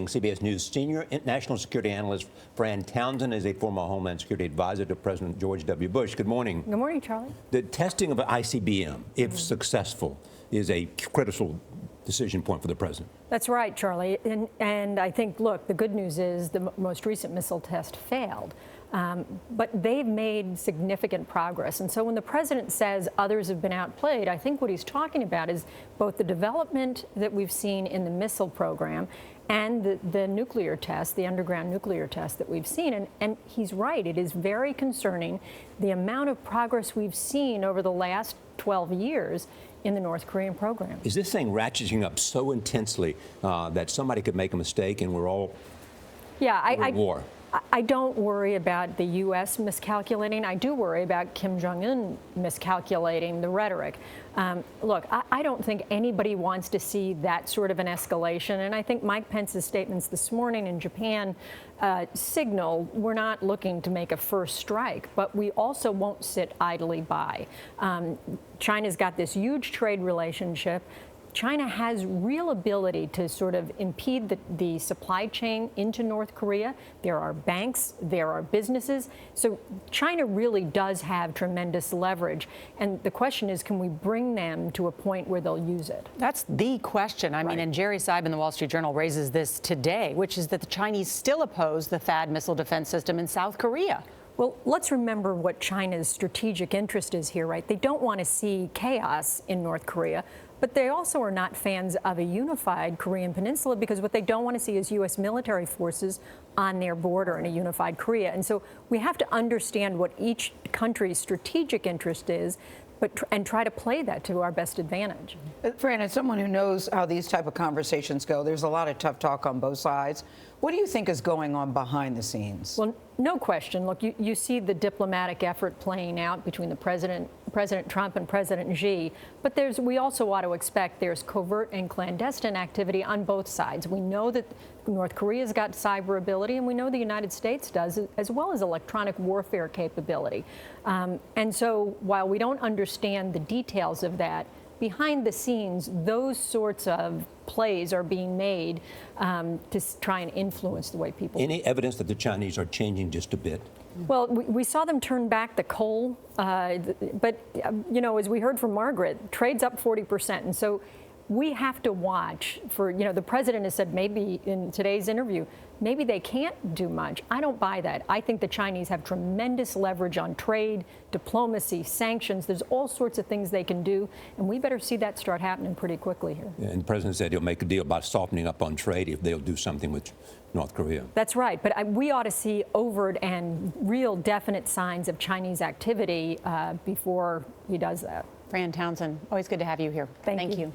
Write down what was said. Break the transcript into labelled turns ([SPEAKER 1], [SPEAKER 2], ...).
[SPEAKER 1] CBS News senior national security analyst Fran Townsend is a former Homeland Security advisor to President George W. Bush. Good morning.
[SPEAKER 2] Good morning, Charlie.
[SPEAKER 1] The testing of ICBM, if successful, is a critical decision point for the president.
[SPEAKER 2] That's right, Charlie. And I think, look, the good news is the most recent missile test failed. But they've made significant progress. And so when the president says others have been outplayed, I think what he's talking about is both the development that we've seen in the missile program and the nuclear test, the underground nuclear test that we've seen. And he's right. It is very concerning the amount of progress we've seen over the last 12 years in the North Korean program.
[SPEAKER 1] Is this thing ratcheting up so intensely that somebody could make a mistake and we're all in war?
[SPEAKER 2] I don't worry about the U.S. miscalculating. I do worry about Kim Jong-un miscalculating the rhetoric. Look, I don't think anybody wants to see that sort of an escalation. And I think Mike Pence's statements this morning in Japan signal we're not looking to make a first strike, but we also won't sit idly by. China's got this huge trade relationship. China has real ability to sort of impede the supply chain into North Korea. There are banks, there are businesses. So China really does have tremendous leverage. And the question is, can we bring them to a point where they'll use it?
[SPEAKER 3] That's the question. I mean, and Jerry Seib in the Wall Street Journal raises this today, which is that the Chinese still oppose the THAAD missile defense system in South Korea.
[SPEAKER 2] Well, let's remember what China's strategic interest is here, right? They don't want to see chaos in North Korea, but they also are not fans of a unified Korean peninsula because what they don't want to see is U.S. military forces on their border in a unified Korea. And so we have to understand what each country's strategic interest is, and try to play that to our best advantage.
[SPEAKER 4] Fran, as someone who knows how these type of conversations go, there's a lot of tough talk on both sides. What do you think is going on behind the scenes?
[SPEAKER 2] Well, no question. Look, you see the diplomatic effort playing out between the President Trump and President Xi, but we also ought to expect there's covert and clandestine activity on both sides. We know that North Korea's got cyber ability, and we know the United States does, as well as electronic warfare capability. And so while we don't understand the details of that, behind the scenes, those sorts of plays are being made to try and influence the way people.
[SPEAKER 1] Any evidence that the Chinese are changing just a bit?
[SPEAKER 2] Well, we saw them turn back the coal, but you know, as we heard from Margaret, trade's up 40%, and so we have to watch for, you know, the president has said maybe in today's interview, maybe they can't do much. I don't buy that. I think the Chinese have tremendous leverage on trade, diplomacy, sanctions. There's all sorts of things they can do, and we better see that start happening pretty quickly here.
[SPEAKER 1] Yeah, and the president said he'll make a deal about softening up on trade if they'll do something with North Korea.
[SPEAKER 2] That's right, but we ought to see overt and real definite signs of Chinese activity before he does that.
[SPEAKER 3] Fran Townsend, always good to have you here.
[SPEAKER 2] Thank you.